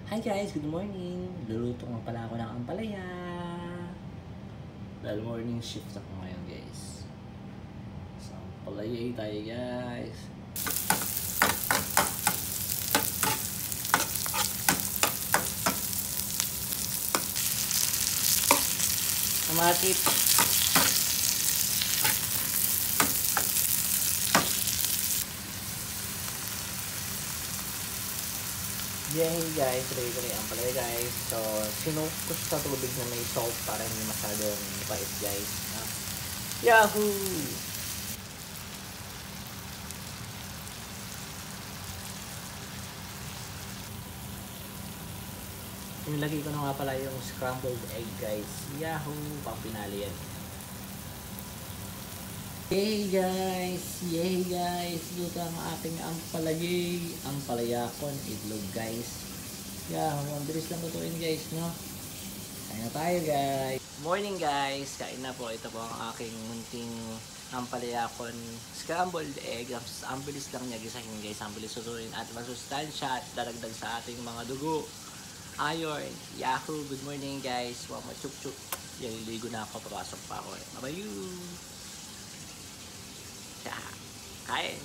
Hi guys, good morning! Luluto nga pala ako ng ampalaya. Dahil morning shift ako ngayon guys. So, ampalaya tayo guys. Kamakit. Yay guys, ready ko na yung ampalaya guys. So, sinuko ko sa tubig na may salt para hindi masyadong mapait guys. Yahoo! Nilagay ko na nga pala yung scrambled egg guys. Yahoo! Pang pinali yan. Yay guys! Luto ang ating ampalayakon itlog guys. Yahoo! Ang bilis lang lutuin guys, no? Kain na tayo guys! Morning guys! Kain na po. Ito po ang aking munting ampalayakon scrambled egg. Ang bilis lang niya gisahin guys. Ang bilis lutuin at masustansya at daragdag sa ating mga dugo. Ayon! Yahoo! Good morning guys! Wow, machuk-chuk. Ligo na ako. Papasok pa ako. Bye-bye! Kain.